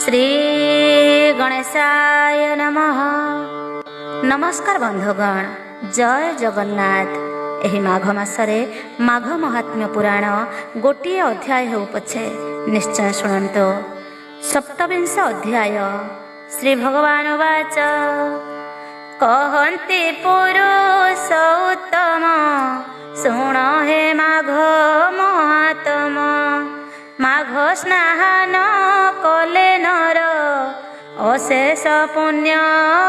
श्री गणेशाय नमः। नमस्कार बंधुगण, जय जगन्नाथ। एही माघ मासरे माघ महात्म्य पुराण गोटे अध्याय हो पछे निश्चय शुणन्तु। सप्तविंश अध्याय। श्री भगवान वाच कहन्ति पुरुष उत्तम, शुण हे माघ महात्म। माघ स्नान कले नर, अशेष पुण्य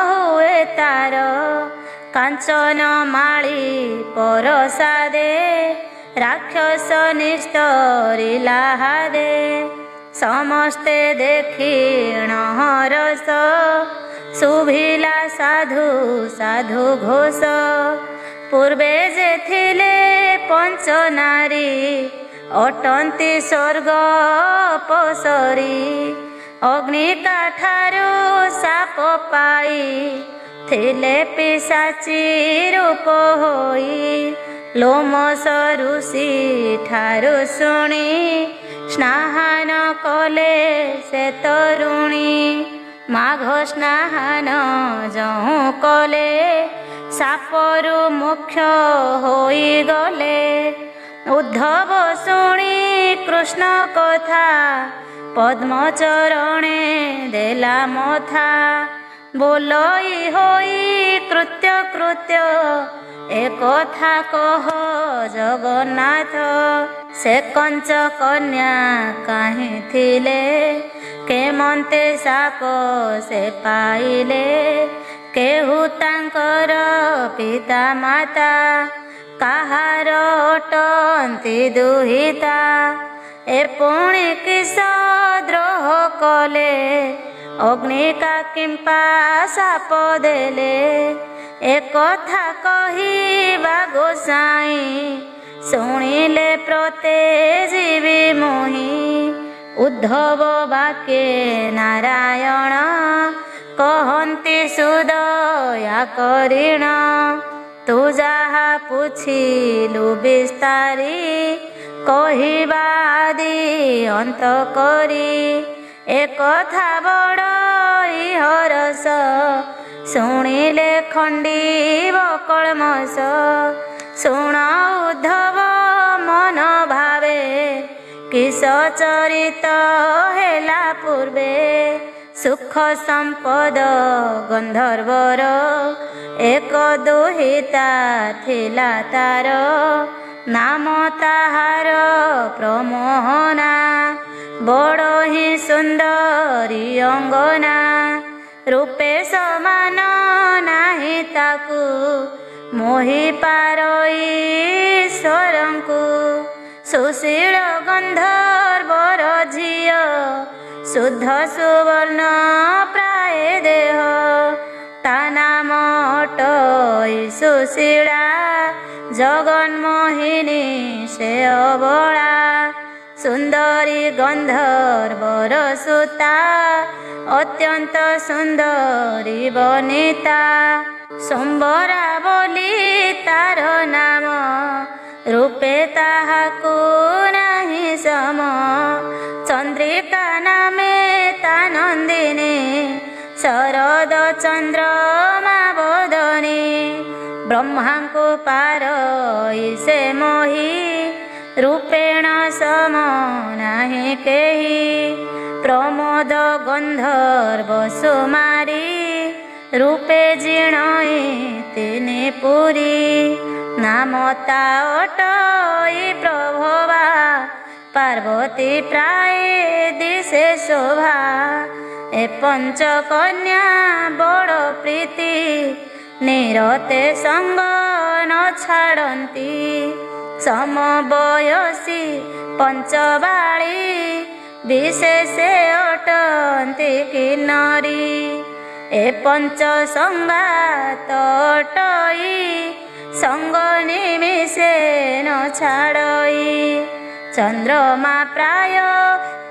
हुए तार। कांचन माळी परसादे, राक्षस निष्ठरिला हादे। समस्ते देखिण हरस, शुभिला साधु साधु घोष। पूर्वे जे थिले पंच नारी, अटंती स्वर्ग पसरी। अग्नि काठारु साप पाई, थिले पिशाची रूप होई। लोमस ऋषि ठारु शुणी, स्नान कले से तरुणी। माघ स्नान जहु कले, सापरु मोक्ष होई गले। उद्धव शुणी कृष्ण कथा, पद्म चरणे देला मथा। बोलई होई कृत्य कृत्य, एक कथा कह जगन्नाथ। से कंच कन्या काहे थिले, केमंते साप से पाइले। केहू तांकर पिता माता, काहार अटंती दुहिता। ए पुणी किस द्रोह कले, अग्नि का किंपा साप देले। ए कथा कहिबा गोसाई, शुणिले प्रते जीवी मोहि। उद्धव वाक्ये नारायण, कहन्ति सुदया करिण। तू जाहा पुछिलु विस्तारी, कहिबा आदि अंत करी। ए कथा बड़ई हरस, शुणिले खंडीब कल्मष। शुण उद्धव मन भावे, किस चरित हेला पूर्वे। सुख संपद गंधर्वर, एक दुहिता थिला तार। नाम ताहार प्रमोहना, बड़ ही सुंदरी अंगना। रूपे समान नाही ताकू, मोहि पारई ईश्वरंकु। सुशील गंधर्वर झियो, शुद्ध सुवर्ण प्राय देह। ता नाम अटई सुशीला, जगन्मोहिनी से अबला। सुंदरी गंधर्वर सुता, अत्यंत सुंदरी बनिता। संबरा बोली तार नाम, रूपे ताहाकु नाही सम। चंद्रिका नामे ता नंदिनी, शरद चंद्रमा बदनी। ब्रह्मा को पारई से मोहि, रूपेण सम नाही केहि। प्रमोद गंधर्व सुमारी, रूपे जिणई तिनि पुरी। नाम ता अटई प्रभवा, पार्वती प्राय दिशे शोभा। ए पंच कन्या बड़ प्रीति, निरते संग न छाड़ती। समबयसी पंचबाळी, विशेषे अटंती किन्नरी। ए पंच संगात अटई, संग निमिषे न छाड़ई। चंद्रमा प्राय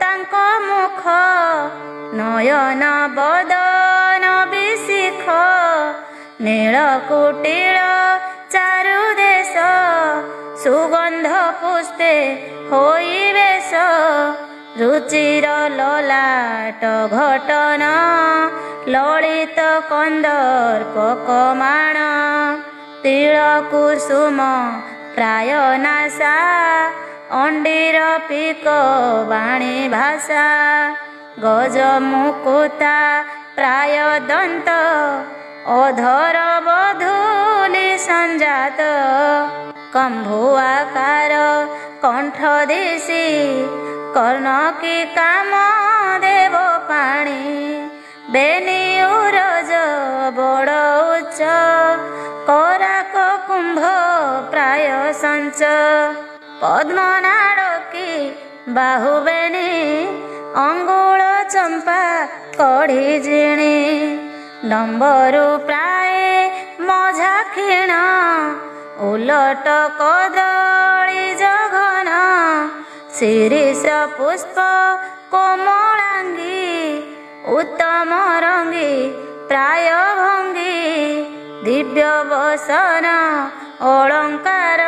तांक मुख, नयन बदन विशिख। नीलकुटिल चारु देश, सुगंध पुष्पे होई बेश। ରୁଚିର ଲଲାଟ ଘଟନ ଲଳିତ କନ୍ଦର୍ପ କମାଣ ତିଳ କୁସୁମ ପ୍ରାୟ ନାସା ଅଣ୍ଡିର ପିକ ବାଣୀ ଭାଷା ଗଜ ମୁକୁତା ପ୍ରାୟ ଦନ୍ତ ଅଧର ବଧୂଲି ସଞ୍ଜାତ କମ୍ଭୁଆକାର କଣ୍ଠ ଦିଶି କର୍ଣ୍ଣକି କାମ ଦେବ ପାଣି ବେନି ଉରଜ ବଡ଼ ଉଚ୍ଚ କରାକ କୁମ୍ଭ ପ୍ରାୟ ସଞ୍ଚ ପଦ୍ମନାଡ଼କି ବାହୁବେଣୀ ଅଙ୍ଗୁଳ ଚମ୍ପା କଢ଼ି ଜିଣି ଡମ୍ବରୁ ପ୍ରାୟ ମଝା କ୍ଷୀଣ ଉଲଟ କଦଳୀ ଜଘନ ଶିରୀଷ ପୁଷ୍ପ କୋମଳାଙ୍ଗୀ ଉତ୍ତମ ରଙ୍ଗୀ ପ୍ରାୟ ଭଙ୍ଗୀ ଦିବ୍ୟ ବସନ ଅଳଙ୍କାର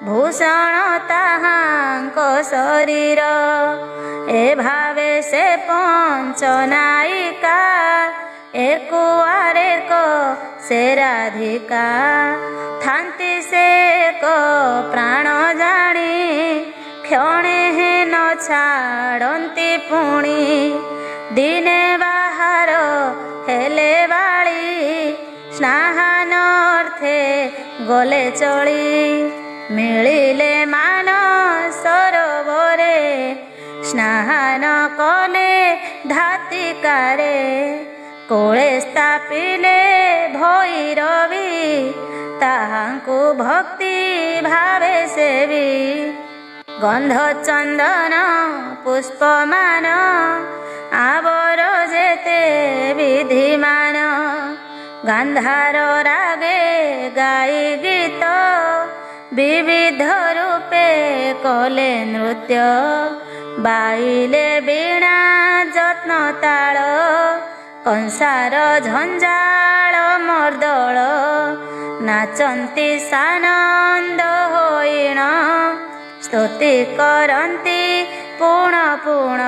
ଭୂଷଣ ତାହାଙ୍କ ଶରୀର ଏ ଭାବେ ସେ ପଞ୍ଚନାୟିକା ଏକୁଆରେକ ସେ ରାଧିକା ଥାନ୍ତି ସେ ଏକ ପ୍ରାଣ ଜାଣି କ୍ଷଣେ ନ ଛାଡ଼ନ୍ତି ପୁଣି ଦିନେ ବାହାର ହେଲେ ବାଳି ସ୍ନାହାନ ଅର୍ଥେ ଗଲେ ଚଳି ମିଳିଲେ ମାନ ସରୋବରେ ସ୍ନାହାନ କଲେ ଧାତିକାରେ କୋଳେ ସ୍ଥାପିଲେ ଭୈରବୀ ତାହାଙ୍କୁ ଭକ୍ତି ଭାବେ ସେବି ଗନ୍ଧ ଚନ୍ଦନ ପୁଷ୍ପମାନ ଆବର ଯେତେ ବିଧିମାନ ଗାନ୍ଧାର ରାଗେ ଗାଇ ଗୀତ ବିବିଧ ରୂପେ କଲେ ନୃତ୍ୟ ବାଇଲେ ବୀଣା ଯତ୍ନ ତାଳ କଂସାର ଝଞ୍ଜାଳ ମର୍ଦଳ ନାଚନ୍ତି ସାନନ୍ଦ ହୋଇଣ ସ୍ତୁତି କରନ୍ତି ପୁଣ ପୁଣ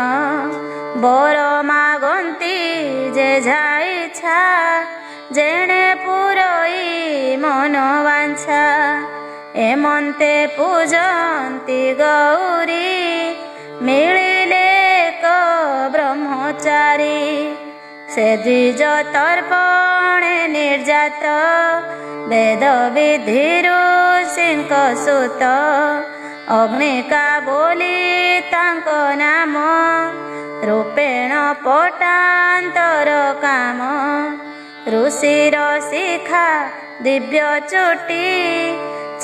ବର ମାଗନ୍ତି ଯେ ଇଚ୍ଛା ଯେଣେ ପୁରଇ ମନ ବାଞ୍ଛା ଏମନ୍ତେ ପୂଜନ୍ତି ଗୌରୀ ମିଳିଲେ ଏକ ବ୍ରହ୍ମଚାରୀ ସେ ଦ୍ୱିଜ ତର୍ପଣେ ନିର୍ଯାତ ବେଦ ବିଧିରୁ ସିଂହ ସୁତ ଅଗ୍ନିକା ବୋଲି ତାଙ୍କ ନାମ ରୂପେଣ ପଟାନ୍ତର କାମ ଋଷିର ଶିଖା ଦିବ୍ୟ ଚୁଟି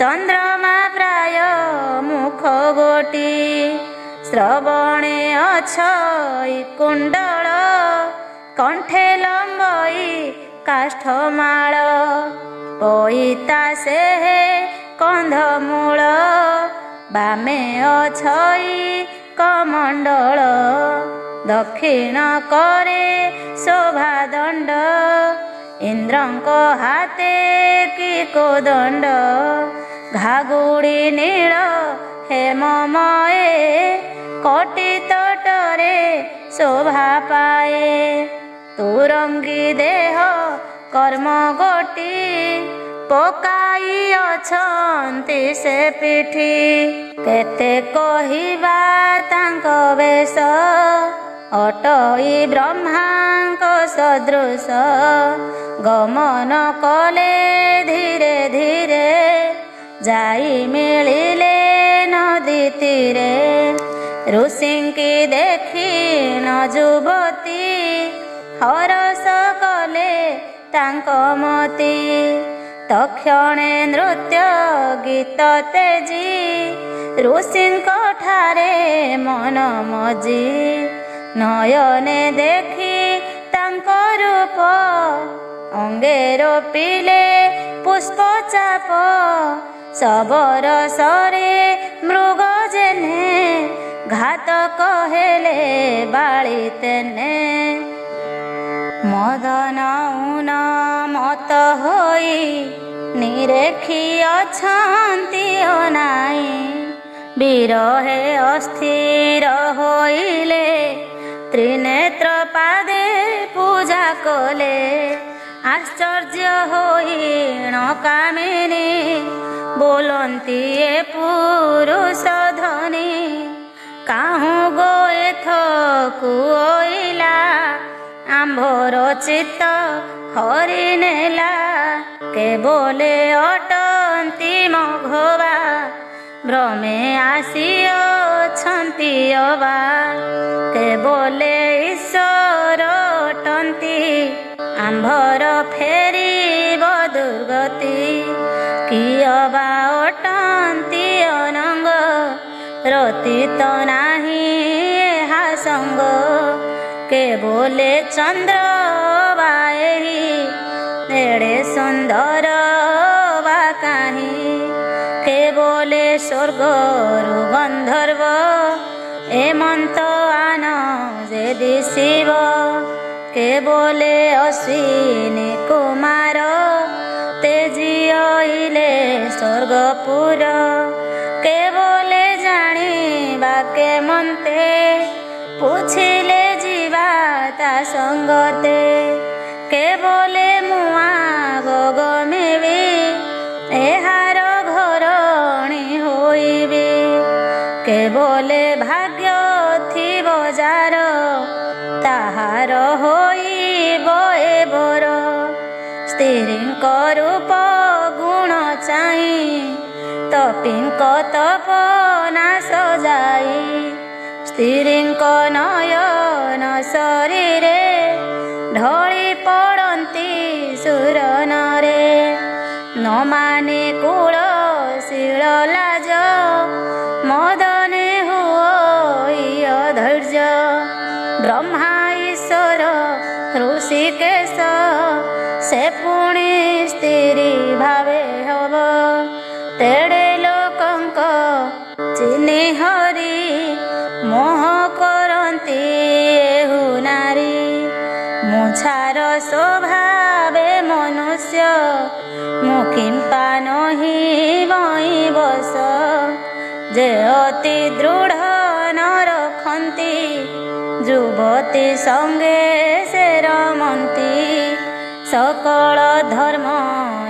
ଚନ୍ଦ୍ରମା ପ୍ରାୟ ମୁଖ ଗୋଟି ଶ୍ରବଣେ ଅଛଇ କୁଣ୍ଡଳ କଣ୍ଠେ ଲମ୍ବଇ କାଷ୍ଠମାଳ ପଇତା ସେ କନ୍ଧମୂଳ ବାମେ ଅଛଇ କମଣ୍ଡଳ ଦକ୍ଷିଣ କରେ ଶୋଭାଦଣ୍ଡ ଇନ୍ଦ୍ରଙ୍କ ହାତେ କି କୋଦଣ୍ଡ ଘାଗୁଡ଼ି ନୀଳ ହେମମୟେ କୋଟି ତଟରେ ଶୋଭା ପାଏ ତୁରଙ୍ଗୀ ଦେହ କର୍ମ ଗୋଟି ପକାଇ ଅଛନ୍ତି ସେ ପିଠି କେତେ କହିବା ତାଙ୍କ ବେଶ ଅଟଇ ବ୍ରହ୍ମାଙ୍କ ସଦୃଶ ଗମନ କଲେ ଧୀରେ ଧୀରେ ଯାଇ ମିଳିଲେ ନଦୀ ତୀରେ ଋଷିଙ୍କି ଦେଖିଣ ଯୁବତୀ ହରସ କଲେ ତାଙ୍କ ମତି ତକ୍ଷଣେ ନୃତ୍ୟ ଗୀତ ତେଜି ଋଷିଙ୍କ ଠାରେ ମନ ମଜି ନୟନେ ଦେଖି ତାଙ୍କ ରୂପ ଅଙ୍ଗେ ରୋପିଲେ ପୁଷ୍ପ ଚାପ ଶବର ସରେ ମୃଗ ଯେନେ ଘାତକ ହେଲେ ବାଳି ତେନେ ମଦନ ଉନ୍ମତ୍ତ ହୋଇ ନିରେଖି ଅଛନ୍ତି ଅନାଇ ବିରହେ ଅସ୍ଥିର ହୋଇଲେ ତ୍ରିନେତ୍ର ପାଦେ ପୂଜା କଲେ। ଆଶ୍ଚର୍ଯ୍ୟ ହୋଇଣ କାମିନୀ ବୋଲନ୍ତି ଏ ପୁରୁଷ ଧନୀ। କାହୁଁ ଗୋ ଏଥକୁ ଅଇଲା ଆମ୍ଭର ଚିତ୍ତ ହରି ନେଲା। କେବଲେ ଅଟନ୍ତି ମଘବା ଭ୍ରମେ ଆସିଅଛନ୍ତି ଅବା। କେବଲେ ଈଶ୍ୱର ଅଟନ୍ତି ଆମ୍ଭର ଫେରିବ ଦୁର୍ଗତି। କିଅବା ଅଟନ୍ତି ଅନଙ୍ଗ ରତିତ ନାହିଁ ଏହା ସଙ୍ଗ। କେବଲେ ଚନ୍ଦ୍ର ବା ଏହି ଏଡ଼େ ସୁନ୍ଦର ବା କାହିଁ। କେବଲେ ସ୍ୱର୍ଗରୁ ଗନ୍ଧର୍ବ ଏମନ୍ତ ଆନ ଯେ ଦିଶିବ। କେବଲେ ଅଶ୍ୱିନୀ କୁମାର ତେଜିଅଇଲେ ସ୍ୱର୍ଗପୁର। କେବଲେ ଜାଣିବା କେମନ୍ତେ ପୁଛିଲେ ଯିବା ତା ସଙ୍ଗତେ। କେବଲେ ମୁଆ ଗଗମିବି ଏହାର ଘରଣୀ ହୋଇବି। କେବଲେ ଭାଗ୍ୟ ଥିବ ଯାର ତାହାର ହୋଇବ ଏ ବର। ସ୍ତ୍ରୀଙ୍କ ରୂପ ଗୁଣ ଚାହିଁ ତପୀଙ୍କ ତପ ନାଶ ଯାଇ। ସ୍ତ୍ରୀଙ୍କ ନୟନ ଶରୀରେ ଢଳି ପଡ଼ନ୍ତି ସୁରନରେ। ନ ମାନି କୂଳ ଶିଳ ଲାଜ ମଦନେ ହୁଅ ଧୈର୍ଯ୍ୟ। ବ୍ରହ୍ମା ଈଶ୍ୱର ଋଷିକେଶ ସେ ପୁଣି ସ୍ତ୍ରୀ ଭାବେ ହବ। ତେଡ଼େ ଲୋକଙ୍କ ଚିହ୍ନି ହରି ମୋହ କରନ୍ତି ଏହୁ ନାରୀ। ମୁଛାର ସ୍ୱଭାବେ ମନୁଷ୍ୟ ମୁକିମ୍ପା ନହି ବଇଁ ବସ। ଯେ ଅତି ଦୃଢ଼ ନ ରଖନ୍ତି ଯୁବତୀ ସଙ୍ଗେ ସେ ରମନ୍ତି। ସକଳ ଧର୍ମ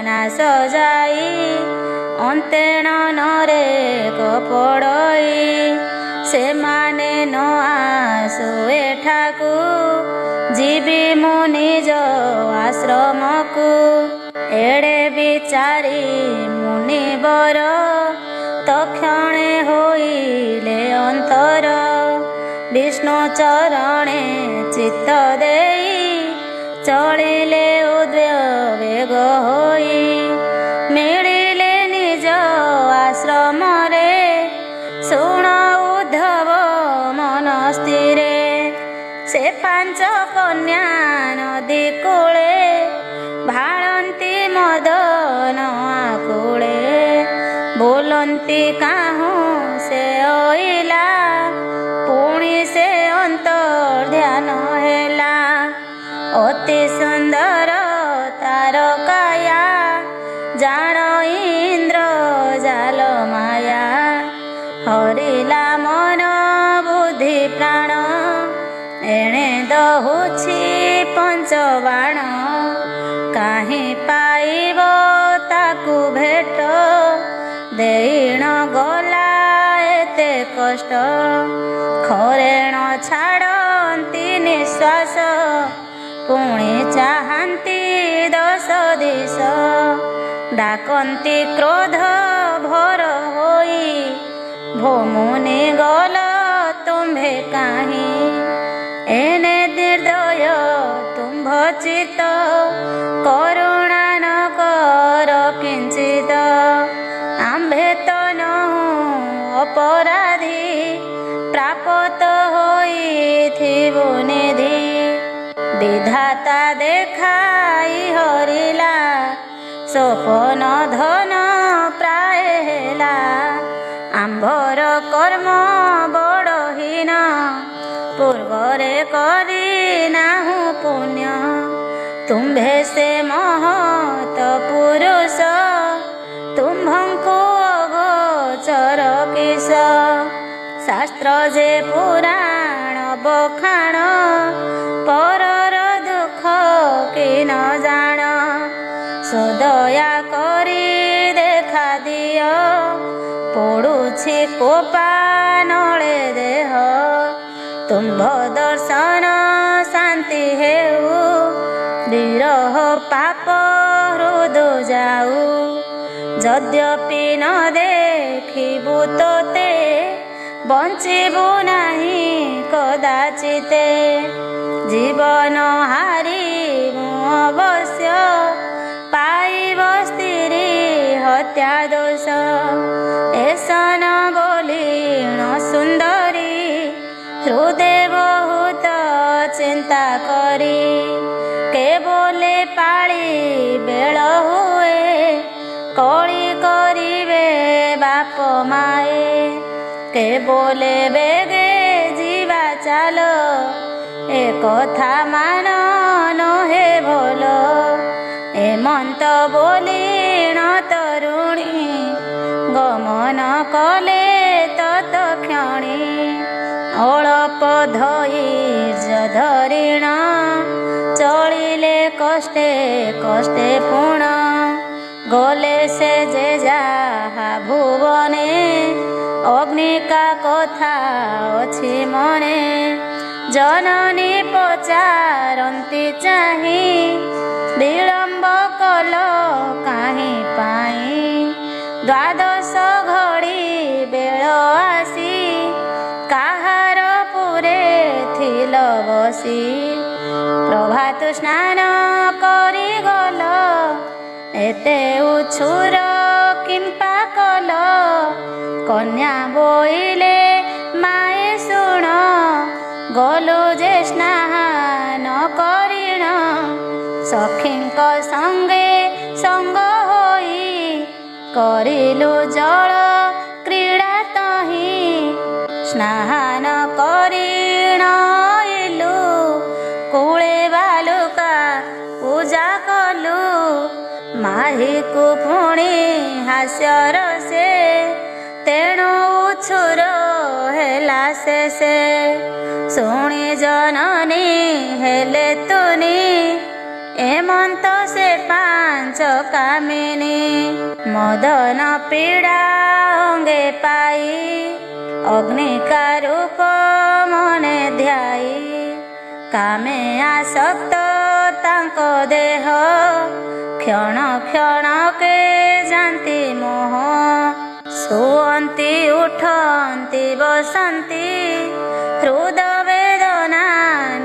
ନାଶ ଯାଇ ଅନ୍ତେଣ ନରେ କପଡ଼ଇ। ସେମାନେ ନ ଆସୁ ଏଠାକୁ ଯିବି ମୁଁ ନିଜ ଆଶ୍ରମକୁ। ଏଡ଼େ ବିଚାରି ମୁନିବର ତକ୍ଷଣେ ହୋଇଲେ ଅନ୍ତର। ବିଷ୍ଣୁ ଚରଣେ ଚିତ୍ତ ଦେଇ ଚଳିଲେ ଉଦ୍ବେଗ ହୋଇ। ମିଳିଲେ ନିଜ ଆଶ୍ରମରେ ଶୁଣ ଉଦ୍ଧବ ମନ ସ୍ଥିରେ। ସେ ପାଞ୍ଚ କନ୍ୟା ନଦୀ କୂଳେ ଭାଳନ୍ତି ମଦନ ଆକୁଳେ। ବୋଲନ୍ତି କାହୁଁ ସେ ଅଇଲା ପୁଣି ସେ ଅନ୍ତର୍ଧ୍ୟାନ ହେଲା। ଅତି ସୁନ୍ଦର ତାର କାୟା ଜାଣ ଇନ୍ଦ୍ର ଜାଲ ମାୟା। ହରିଲା ମନ ବୁଦ୍ଧି ପ୍ରାଣ ଏଣେ ଦହୁଛି ପଞ୍ଚବାଣ। କାହିଁ ପାଇବ ତାକୁ ଭେଟ ଦେଇଣ ଗଲା ଏତେ କଷ୍ଟ। ଖରେଣ ଛାଡ଼ନ୍ତି ନିଶ୍ୱାସ ପୁଣି ଚାହାନ୍ତି ଦଶ ଦିଶ। ଡାକନ୍ତି କ୍ରୋଧ ଭର ହୋଇ ଭୋମୁନି ଗଲ ତୁମ୍ଭେ କାହିଁ। ଏନେ ନିର୍ଦ୍ଦୟ ତୁମ୍ଭ ଚିତ କରୁଣା ନ କର କିଞ୍ଚିତ। ଆମ୍ଭେ ତ ନହୁଁ ଅପରାଧୀ ପ୍ରାପତ ହୋଇଥିବୁ ନିଧି। ବିଧାତା ଦେଖାଇ ହରିଲା ସୋପନ ଧନ ପ୍ରାୟ ହେଲା। ଆମ୍ଭର କର୍ମ ବଡ଼ହୀନ ପୂର୍ବରେ କରି ନାହୁଁ ପୁଣ୍ୟ। ତୁମ୍ଭେ ସେ ମହତ ପୁରୁଷ ତୁମ୍ଭଙ୍କୁ ଅଗୋଚର କିସ ଶାସ୍ତ୍ର ଯେ ପୁରାଣ ବଖାଣ ପରର ଦୁଃଖ କି ନ ଜାଣ ସଦୟା କରି ଦେଖା ଦିଅ ପଡ଼ୁଛି କୋପା ନଳେ ଦେହ ତୁମ୍ଭ ଦର୍ଶନ ଶାନ୍ତି ହେଉ ବିରହ ପାପ ହୃଦ ଯାଉ ଯଦ୍ୟପି ନ ଦେଖିବୁ ତୋତେ ବଞ୍ଚିବୁ ନାହିଁ କଦାଚିତେ ଜୀବନ ହାରିବୁ ଅବଶ୍ୟ ପାଇବ ସ୍ତ୍ରୀ ହତ୍ୟା ଦୋଷ ଏସନ ବୋଲିଣ ସୁନ୍ଦରୀ ହୃଦେ ବହୁତ ଚିନ୍ତା କରି କେବଲେ ପାଳି ବେଳ ହୁଏ କଳି କରିବେ ବାପ ମାଏ କେବଲେ ବେଗେ ଯିବା ଚାଲ ଏ କଥା ମାନ ନହେ ଭଲ ଏମନ୍ତ ବୋଲିଣ ତରୁଣୀ ଗମନ କଲେ ତତକ୍ଷଣୀ ଅଳପ ଧୈର୍ଯ୍ୟ ଧରିଣ ଚଳିଲେ କଷ୍ଟେ କଷ୍ଟେ ପୁଣ ଗଲେ ସେ ଯେ ଯାହା ଭୁବନେ ଅଗ୍ନିକା କଥା ଅଛି ମନେ ଜନନୀ ପଚାରନ୍ତି ଚାହିଁ ବିଳମ୍ବ କଲ କାହିଁ ପାଇଁ ଦ୍ୱାଦଶ ଘଡ଼ି ବେଳ ଆସି କାହାର ପୁରେ ଥିଲ ବସି ପ୍ରଭାତ ସ୍ନାନ କରିଗଲ ଏତେ ଉଛୁର କିମ୍ପା କଲ କନ୍ୟା ବୋଇଲେ ମାଏ ଶୁଣ ଗଲୁ ଯେ ସ୍ନାନ କରିଣ ସଖୀଙ୍କ ସଙ୍ଗେ ସଙ୍ଗ ହୋଇ କରିଲୁ ଜଳ କ୍ରୀଡ଼ା ତହିଁ ସ୍ନାନ କରିଣ ଇଲୁ କୂଳେ ବାଲୁକା ପୂଜା କଲୁ ମାହିକୁ ପୁଣି ହାସ୍ୟର ସେ ତେଣୁ ଉଛୁର ହେଲା ସେ ଶୁଣି ଜନନୀ ହେଲେ ତୁନି ଏମନ୍ତ ସେ ପାଞ୍ଚ କାମିନୀ ମଦନ ପୀଡ଼ା ଅଙ୍ଗେ ପାଇ ଅଗ୍ନିକା ରୂପ ମନେ ଧ୍ୟାଇ କାମେ ଆସକ୍ତ ତାଙ୍କ ଦେହ କ୍ଷଣ କ୍ଷଣକେ ଯାନ୍ତି ମୋହ ଶୁଅନ୍ତି ଉଠନ୍ତି ବସନ୍ତି ହୃଦ ବେଦନା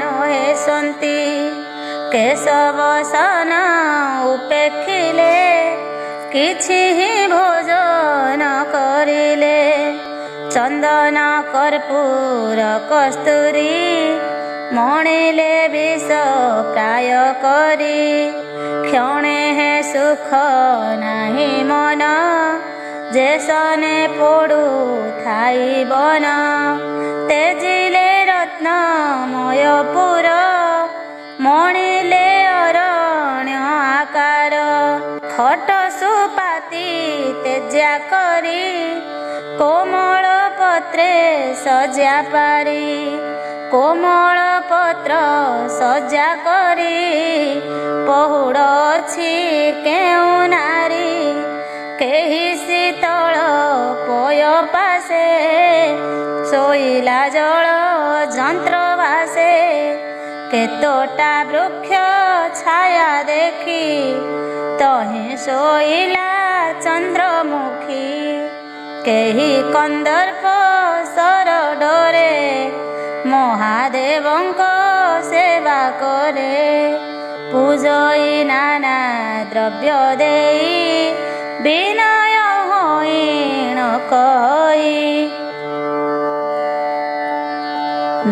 ନୋହେ ସନ୍ତି କେଶବସନ ଉପେକ୍ଷିଲେ କିଛି ହିଁ ଭୋଜନ କରିଲେ ଚନ୍ଦନ କର୍ପୂର କସ୍ତୁରୀ ମଣିଲେ ବିଷ ପ୍ରାୟ କରି କ୍ଷଣେ ହେ ସୁଖ ନାହିଁ ମନ ଯେ ସନେ ପଡ଼ୁ ଥାଇ ବନ ତେଜିଲେ ରତ୍ନମୟ ପୁର ମଣିଲେ ଅରଣ୍ୟ ଆକାର ଖଟ ସୁପାତି ତେଜା କରି କୋମଳ ପତ୍ରେ ସଜା ପାରି କୋମଳ ପତ୍ର ସଜା କରି ପହୁଡ଼ ଅଛି କେଉଁ ନାରୀ କେହି ଶୀତଳ ପୟ ପାଶେ ଶୋଇଲା ଜଳ ଯନ୍ତ୍ର ବାସେ କେତୋଟା ବୃକ୍ଷ ଛାୟା ଦେଖି ତହିଁ ଶୋଇଲା ଚନ୍ଦ୍ରମୁଖୀ କେହି କନ୍ଦର୍ପ ସରଡରେ ମହାଦେବଙ୍କ ସେବା କରେ ପୂଜଇ ନାନା ଦ୍ରବ୍ୟ ଦେଇ ବିନୟ ହୋଇଣ କହି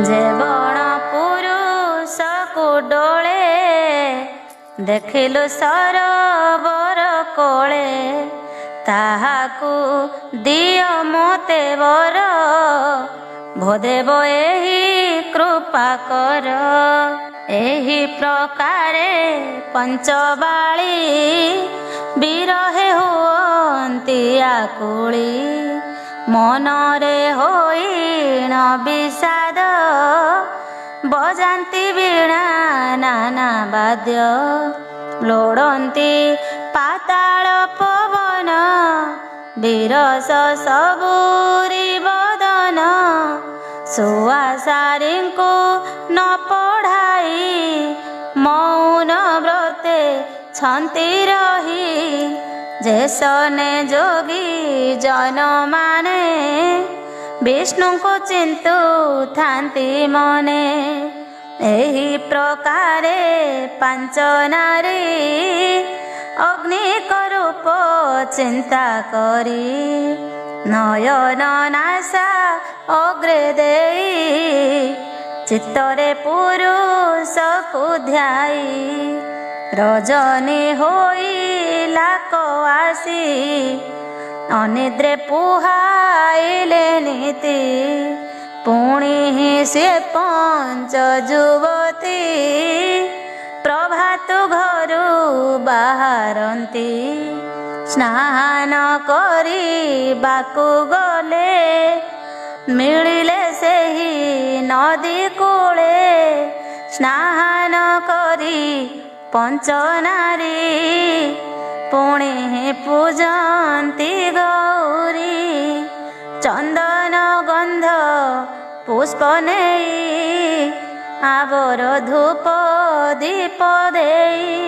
ଯେ ବଣ ପୁରୁଷକୁ ଡୋଳେ ଦେଖିଲୁ ସରୋବର କୋଳେ ତାହାକୁ ଦିଅ ମୋତେ ବର ଭୋଦେବ ଏହି କୃପା କର ଏହି ପ୍ରକାରେ ପଞ୍ଚବାଳୀ ବିରହେ ହୁଅନ୍ତି ଆକୁଳି ମନରେ ହୋଇଣ ବିଷାଦ ବଜାନ୍ତି ବୀଣା ନାନା ବାଦ୍ୟ ଲୋଡ଼ନ୍ତି ପାତାଳ ପବନ ବିରସ ସବୁରି ବଦନ ସୁଆସାରୀଙ୍କୁ ନ ପଢ଼ାଇ ମୌନ ବ୍ରତେ ଛନ୍ତି ରହି ଯେସନେ ଯୋଗୀ ଜନମାନେ ବିଷ୍ଣୁଙ୍କୁ ଚିନ୍ତୁଥାନ୍ତି ମନେ ଏହି ପ୍ରକାରେ ପାଞ୍ଚ ନାରୀ ଅଗ୍ନିକ ରୂପ ଚିନ୍ତା କରି ନୟନ ନାସା ଅଗ୍ରେ ଦେଇ ଚିତ୍ତରେ ପୁରୁଷକୁ ଧ୍ୟାଇ ରଜନୀ ହୋଇଲା କଆସି ଅନିଦ୍ରେ ପୁହାଇଲେ ନୀତି ପୁଣି ସେ ପଞ୍ଚ ଯୁବତୀ ପ୍ରଭାତ ଘରୁ ବାହାରନ୍ତି ସ୍ନାନ କରିବାକୁ ଗଲେ ମିଳିଲେ ସେହି ନଦୀ କୂଳେ ସ୍ନାନ କରି ପଞ୍ଚ ନାରୀ ପୁଣି ପୂଜନ୍ତି ଗୌରୀ ଚନ୍ଦନ ଗନ୍ଧ ପୁଷ୍ପ ନେଇ ଆବର ଧୂପ ଦୀପ ଦେଇ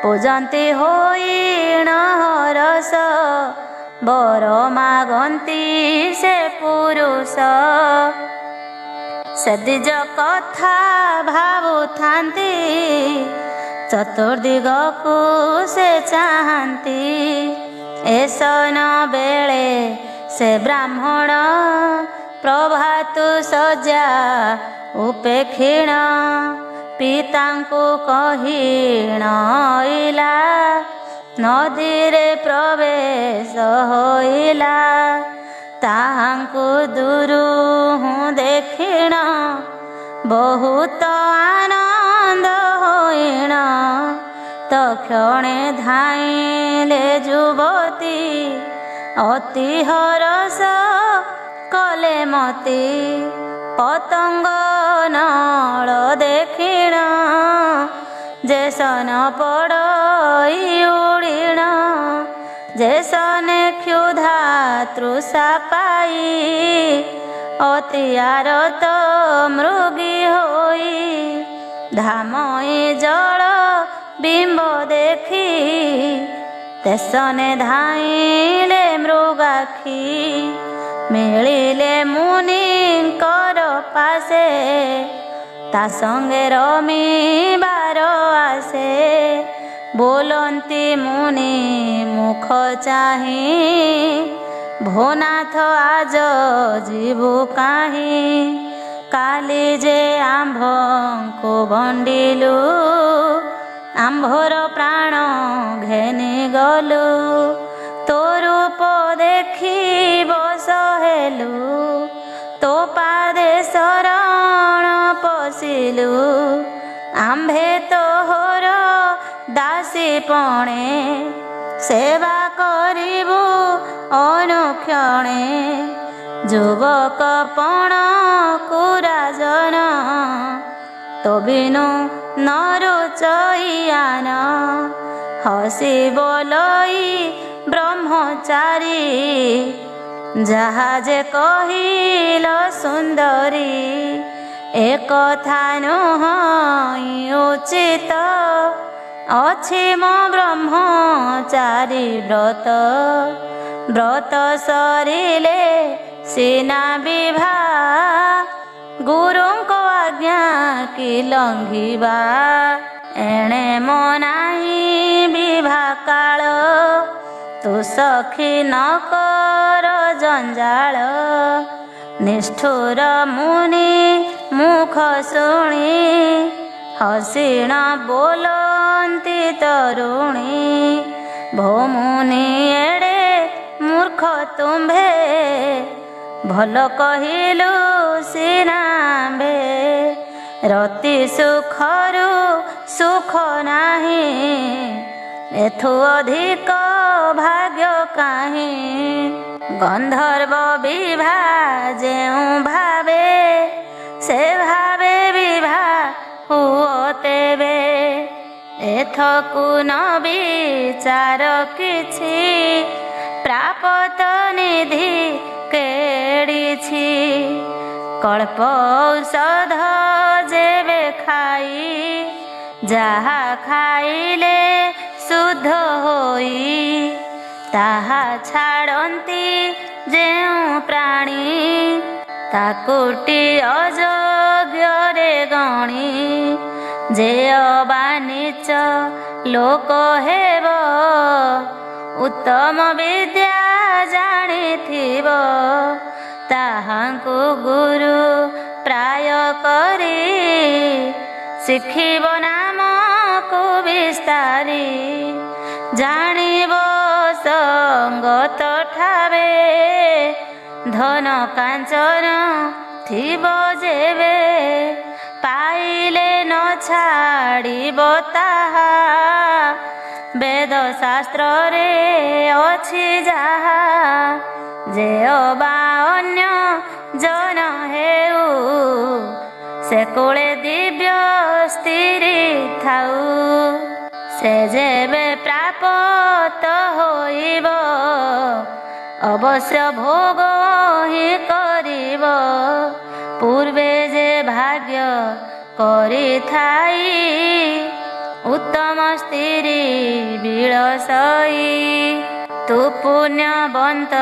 ପୂଜନ୍ତି ହୋଇଣ ରସ ବର ମାଗନ୍ତି ସେ ପୁରୁଷ ସେ ଦ୍ୱିଜ କଥା ଭାବୁଥାନ୍ତି ଚତୁର୍ଦିଗକୁ ସେ ଚାହାନ୍ତି ଏସନ ବେଳେ ସେ ବ୍ରାହ୍ମଣ ପ୍ରଭାତ ସଜା ଉପେକ୍ଷୀଣ ପିତାଙ୍କୁ କହିଣଇଲା ନଦୀରେ ପ୍ରବେଶ ହୋଇଲା ତାହାଙ୍କୁ ଦୂରୁ ଦେଖିଣ ବହୁତ ଆନନ୍ଦ ହୋଇଣ ତକ୍ଷଣେ ଧାଇଁଲେ ଯୁବତୀ ଅତି ହରସ କଲେ ମତି ପତଙ୍ଗ ନଳ ଦେଖିଣ ଯେସନ ପଡ଼ଇ ଉଡ଼ିଣ ଯେସନେ କ୍ଷୁଧା ତୃଷା ପାଇ ଅତି ଆରତ ମୃଗୀ ହୋଇ ଧାମଇ ଜଳ ବିମ୍ବ ଦେଖି ତେସନେ ଧାଇଁଲେ ମୃଗାକ୍ଷୀ ମିଳିଲେ ମୁନିଙ୍କର ପାଶେ ତା ସଙ୍ଗେ ରମିବାର ଆସେ ବୋଲନ୍ତି ମୁନି ମୁଖ ଚାହିଁ ଭୋନାଥ ଆଜ ଯିବୁ କାହିଁ କାଲି ଯେ ଆମ୍ଭଙ୍କୁ ଭଣ୍ଡିଲୁ ଆମ୍ଭର ପ୍ରାଣ ଘେନି ଗଲୁ ତୋ ରୂପ ଦେଖି ବସ ହେଲୁ ତୋ ପାଦେ ଶରଣ ପଶିଲୁ ଆମ୍ଭେ ତୋହର ଦାସୀ ପଣେ ସେବା କରିବୁ ଅନୁକ୍ଷଣେ ଯୁବକ ପଣ କୁରାଜନ ତୋ ବିନୁ ନରୁଚଇଆନ ହସି ବୋଲଇ ବ୍ରହ୍ମଚାରୀ ଯାହା ଯେ କହିଲ ସୁନ୍ଦରୀ ଏକଥା ନୁହଁ ଉଚିତ ଅଛି ମୋ ବ୍ରହ୍ମଚାରୀ ବ୍ରତ ବ୍ରତ ସରିଲେ ସିନା ବିଭା ଗୁରୁଙ୍କ ଆଜ୍ଞା କି ଲଙ୍ଘିବା ଏଣେ ମୋ ନାହିଁ ବିଭା କାଳ ତୁ ସଖୀ ନ କର ଜଞ୍ଜାଳ ନିଷ୍ଠୁର ମୁନି ମୁଖ ଶୁଣି ହସିଣ ବୋଲନ୍ତି ତରୁଣୀ ଭୋମୁନି ଏଡ଼େ ମୂର୍ଖ ତୁମ୍ଭେ ଭଲ କହିଲୁ ସିନାମ୍ଭେ ରତି ସୁଖରୁ ସୁଖ ନାହିଁ ଏଥୁ ଅଧିକ ଭାଗ୍ୟ କାହିଁ। ଗନ୍ଧର୍ବ ବିଭା ଯେଉଁ ଭାବେ ସେ ଭାବେ ବିଭା ହୁଅ ତେବେ। ଏଥକୁ ନ ବିଚାର କିଛି ପ୍ରାପତ ନିଧି କେଡ଼ିଛି। କଳ୍ପ ଔଷଧ ଯେବେ ଖାଇ ଯାହା ଖାଇଲେ ଶୁଦ୍ଧ ହୋଇ ତାହା ଛାଡ଼ନ୍ତି ଯେଉଁ ପ୍ରାଣୀ ତାକୁଟି ଅଯୋଗ୍ୟରେ ଗଣି। ଯେ ଅବା ନୀଚ ଲୋକ ହେବ ଉତ୍ତମ ବିଦ୍ୟା ଜାଣିଥିବ ତାହାଙ୍କୁ ଗୁରୁ ପ୍ରାୟ କରି ଶିଖିବ ନାମକୁ ବିସ୍ତାରି। ଜାଣିବ ସଙ୍ଗତ ଠାବେ ଧନ କାଞ୍ଚନ ଥିବ ଯେବେ ପାଇଲେ ନ ଛାଡ଼ିବ ତାହା। ବେଦ ଶାସ୍ତ୍ରରେ ଅଛି ଯାହା ଯେ ଅବା ଅନ୍ୟ ଜନ ହେଉ ସେ କୂଳେ ଦିବ୍ୟ ସ୍ଥିରି ଥାଉ। ସେ ଯେବେ ପ୍ରାପତ ହୋଇବ ଅବଶ୍ୟ ଭୋଗ ହିଁ କରିବ। ପୂର୍ବେ ଯେ ଭାଗ୍ୟ କରିଥାଇ ଉତ୍ତମ ସ୍ଥିରି ବିଳସଇ। ତୁ ପୁଣ୍ୟବନ୍ତ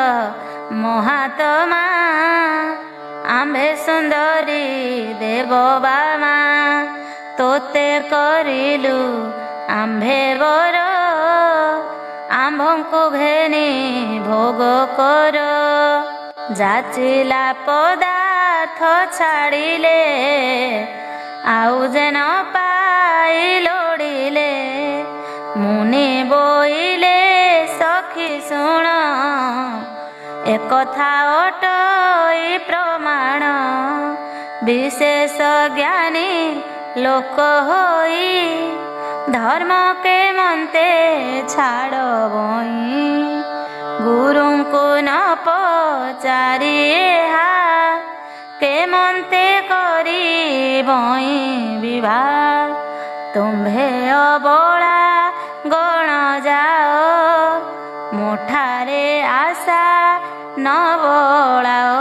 ମହାତ୍ମା ଆମ୍ଭେ ସୁନ୍ଦରୀ ଦେବବାମା। ତୋତେ କରିଲୁ ଆମ୍ଭେ ବର ଆମ୍ଭଙ୍କୁ ଘେନି ଭୋଗ କର। ଯାଚିଲା ପଦାର୍ଥ ଛାଡ଼ିଲେ ଆଉ ଯେନ ପାଇ ଲୋଡ଼ିଲେ। ମୁନି ବୋଇଲେ ସଖୀ ଶୁଣ ଏକଥା ଅଟଇ ପ୍ରମାଣ। ବିଶେଷ ଜ୍ଞାନୀ ଲୋକ ହୋଇ ଧର୍ମ କେମନ୍ତେ ଛାଡ଼ ବଇଁ। ଗୁରୁଙ୍କୁ ନ ପଚାରି ଏହା କେମନ୍ତେ କରି ବଇଁ ବିବାହ। ତୁମ୍ଭେ ଅବଳା ଗଣ ଯାଅ ମୁଠାରେ ଆଶା ନ ବଳାଅ।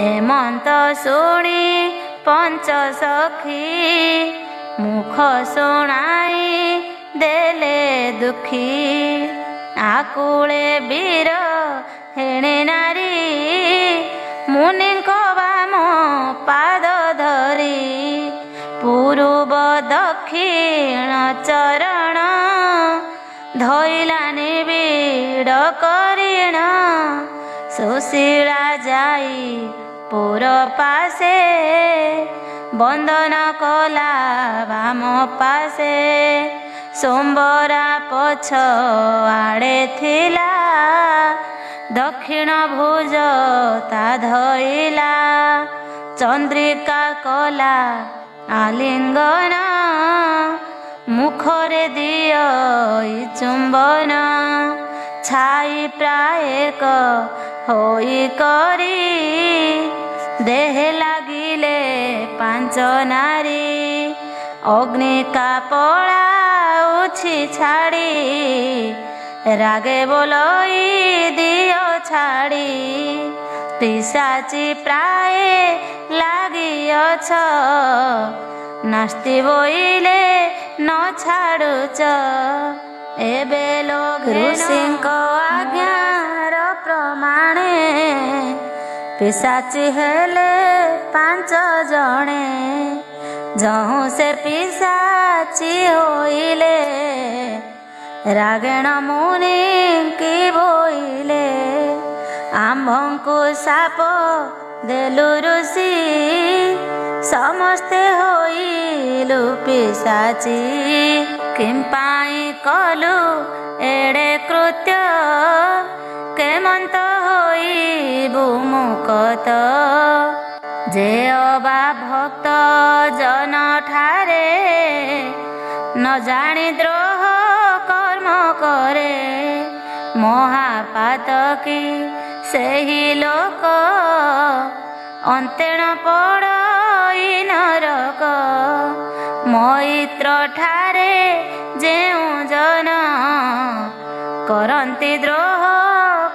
ଏମନ୍ତ ଶୁଣି ପଞ୍ଚ ସଖୀ ମୁଖ ଶୁଣାଇ ଦେଲେ ଦୁଃଖୀ। ଆକୁଳେ ବୀର ହେଣେ ନାରୀ ମୁନିଙ୍କ ବାମ ପାଦ ଧରି। ପୂର୍ବ ଦକ୍ଷିଣ ଚରଣ ଧଇଲା ନିବିଡ଼ କରିଣ। ସୁଶୀଳା ଯାଇ ପୁର ପାଶେ ବନ୍ଦନ କଲା ବାମ ପାଶେ। ସମ୍ବରା ପଛ ଆଡ଼େ ଥିଲା ଦକ୍ଷିଣ ଭୁଜ ତା ଧଇଲା। ଚନ୍ଦ୍ରିକା କଲା ଆଲିଙ୍ଗନ ମୁଖରେ ଦିଅଇ ଚୁମ୍ବନ। ଛାଇ ପ୍ରାୟେକ ହୋଇ କରି ଦେହେ ଲାଗିଲେ ପାଞ୍ଚ ନାରୀ। ଅଗ୍ନିକା ପଳାଉଛି ଛାଡ଼ି ରାଗେ ବୋଲଇ ଦିଅ ଛାଡ଼ି। ପିଶାଚି ପ୍ରାୟ ଲାଗିଅଛ ନାସ୍ତି ବୋଇଲେ ନ ଛାଡ଼ୁଛ। ଏବେ ଋଷିଙ୍କ ଆଜ୍ଞାର ପ୍ରମାଣେ ପିଶାଚି ହେଲେ ପାଞ୍ଚ ଜଣେ। ଯହୁଁ ସେ ପିଶାଚି ହୋଇଲେ ରାଗେଣ ମୁନି କି ବୋଇଲେ। ଆମ୍ଭଙ୍କୁ ସାପ ଦେଲୁ ଋଷି ସମସ୍ତେ ହୋଇଲୁ ପିଶାଚି। କିମ୍ପାଇଁ କଲୁ ଏଡ଼େ କୃତ୍ୟ କେମନ୍ତ ହୋଇବୁ ମୁକତ। ଯେ ଅବା ଭକ୍ତ ଜନ ଠାରେ ନ ଜାଣି ଦ୍ରୋହ କର୍ମ କରେ। ମହାପାତକୀ ସେହି ଲୋକ ଅନ୍ତେଣ ପଡ଼ଇ ନରକ। ମୈତ୍ର ଠାରେ ଯେଉଁ ଜନ କରନ୍ତି ଦ୍ରୋହ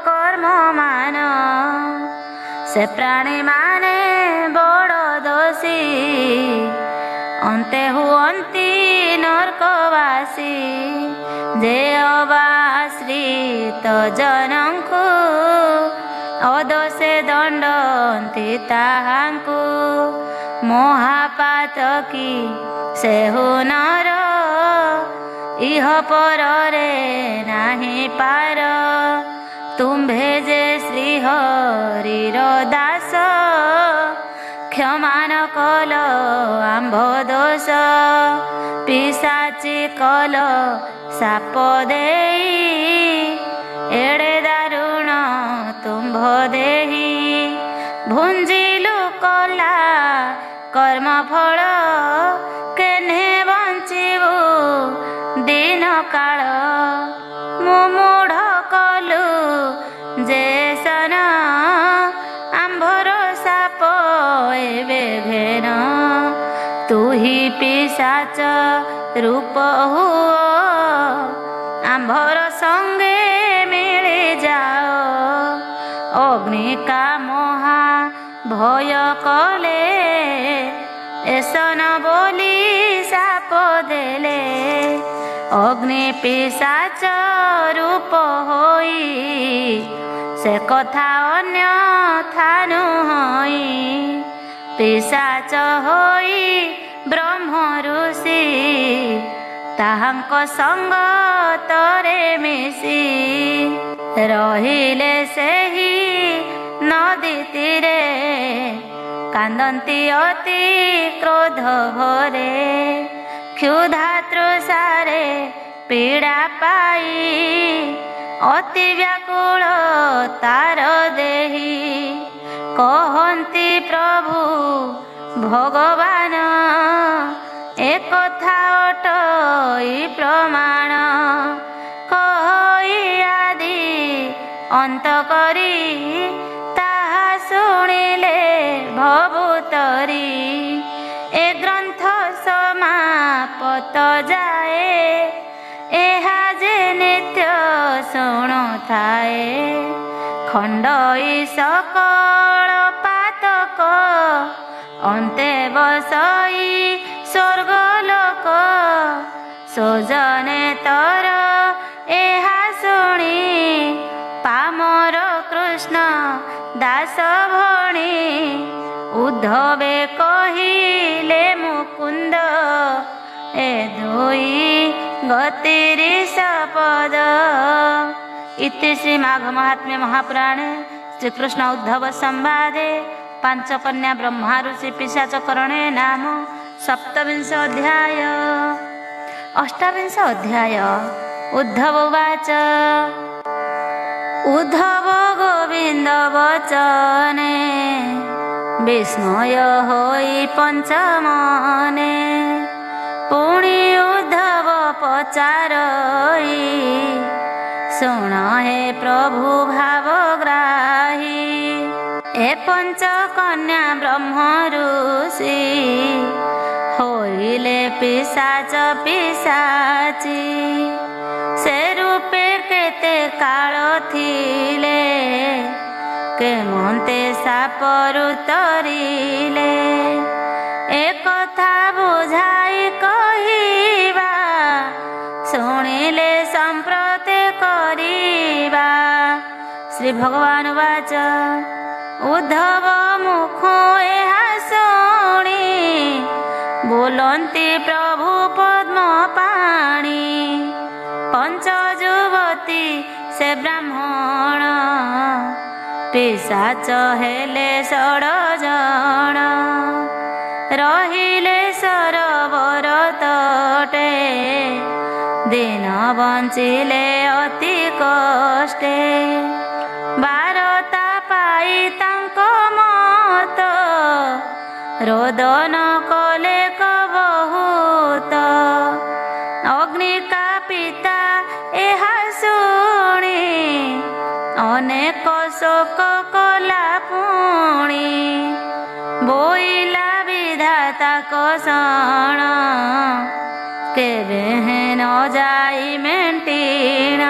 କର୍ମମାନ, ସେ ପ୍ରାଣୀମାନେ ବଡ଼ ଦୋଷୀ ଅନ୍ତେ ହୁଅନ୍ତି ନର୍କବାସୀ। ଯେ ଅବାଶ୍ରିତ ଜନଙ୍କୁ ଅଦୋଷେ ଦଣ୍ଡନ୍ତି ତାହାଙ୍କୁ, ମହାପାତକୀ ସେ ହୁନର ଇହ ପରରେ ନାହିଁ ପାର। ତୁମ୍ଭେ ଯେ ଶ୍ରୀହରିର ଦାସ, କ୍ଷମା ନ କଲ ଆମ୍ଭ ଦୋଷ। ପିଶାଚି କଲ ସାପ ଦେଇ, ଏଡ଼େ ଦାରୁଣ ତୁମ୍ଭ ଦେହି। ଭୁଞ୍ଜିଲୁ କଲା କର୍ମ ଫଳ, କେହ୍ନେ ବଞ୍ଚିବୁ ଦିନ କାଳ। ମୁମୁଢ଼ କଲୁ ଯେ ସନ, ଆମ୍ଭର ସାପ ଏବେ ଘେନ। ତୁହି ପିଶାଚ ରୂପ ହୁଅ, ଆମ୍ଭର ସଙ୍ଗେ ମିଳି ଯାଅ। ଅଗ୍ନିକା ମହା ଭୟ କଲେ, ଏସନ ବୋଲି ସାପ ଦେଲେ। ଅଗ୍ନି ପିଶାଚ ରୂପ ହୋଇ, ସେ କଥା ଅନ୍ୟଥା ନୁହଇ। ପିଶାଚ ହୋଇ ବ୍ରହ୍ମ ଋଷି, ତାହାଙ୍କ ସଙ୍ଗତରେ ମିଶି। ରହିଲେ ସେହି ନଦୀ ତୀରେ, କାନ୍ଦନ୍ତି ଅତି କ୍ରୋଧ ଭରେ। କ୍ଷୁଧା ତୃଷାରେ ପୀଡ଼ା ପାଇ, ଅତି ବ୍ୟାକୁଳ ତାର ଦେହି। କହନ୍ତି ପ୍ରଭୁ ଭଗବାନ, ଏକଥା ଅଟଇ ପ୍ରମାଣ। କହି ଆଦି ଅନ୍ତ କରି, ତାହା ଶୁଣିଲେ ଭବୁତରି। ଏ ଗ୍ରନ୍ଥ ସମାପତ ଯାଏ, ଏହା ଯେ ନିତ୍ୟ ଶୁଣୁଥାଏ। ଖଣ୍ଡଇ ସକଳ ପାତକ, ଅନ୍ତେ ବସଇ ସ୍ୱର୍ଗଲୋକ। ସୋଜନେ ତର ଏହା ଶୁଣି, ପାମର କୃଷ୍ଣ ଦାସ ଭଣି। ଉଦ୍ଧବେ କହିଲେ ମୁକୁନ୍ଦ, ଏ ଦୁଇ ଗତିରିଶ ପଦ। ଇତି ଶ୍ରୀ ମାଘ ମହାତ୍ମ୍ୟ ମହାପୁରାଣେ ଶ୍ରୀକୃଷ୍ଣ ଉଦ୍ଧବ ସମ୍ବାଦେ ପାଞ୍ଚକନ୍ୟା ବ୍ରହ୍ମା ଋଷି ପିଶାଚ କରଣେ ନାମ ସପ୍ତବିଂଶ ଅଧ୍ୟାୟ। ଅଷ୍ଟାବିଂଶ ଅଧ୍ୟାୟ। ଉଦ୍ଧବ ଉବାଚ, ଉଦ୍ଧବ ଗୋବିନ୍ଦ ବଚନେ, ବିସ୍ମୟ ହୋଇ ପଞ୍ଚମନେ। ପୁଣି ଉଦ୍ଧବ ପଚାରଇ, ଶୁଣ ହେ ପ୍ରଭୁ ଭାବଗ୍ରାହୀ। ଏ ପଞ୍ଚକନ୍ୟା ବ୍ରହ୍ମ ଋଷି, ହୋଇଲେ ପିଶାଚ ପିଶାଚି। ସେ ରୂପେ କେତେ କାଳ ଥିଲେ, କେମନ୍ତେ ସାପରୁ ତରିଲେ। ଏ କଥା ବୁଝାଇ କହିବା, ଶୁଣିଲେ ସମ୍ପ୍ରତେ କରିବା। ଶ୍ରୀ ଭଗବାନ ବାଚ, ଉଦ୍ଧବ ମୁଖ ଏହା ଶୁଣି, ବୋଲନ୍ତି ପ୍ରଭୁ ପଦ୍ମ ପାଣି। ପଞ୍ଚ ଯୁବତୀ ସେ ବ୍ରାହ୍ମଣ, ପିଶାଚ ହେଲେ 16 ଜଣ। ରହିଲେ ସରୋବର ତଟେ, ଦିନ ବଞ୍ଚିଲେ ଅତି କଷ୍ଟେ। ବାରତା ପାଇ ତାଙ୍କ ମତ, ରୋଦନ କଲେ ବହୁତ। ଅଗ୍ନିକା ପିତା ଏହା ଶୁଣି, ଅନେକ ଶୋକ ତାକ ସଣ କେବେ ନ ଯାଇ ମେଣ୍ଟିଣ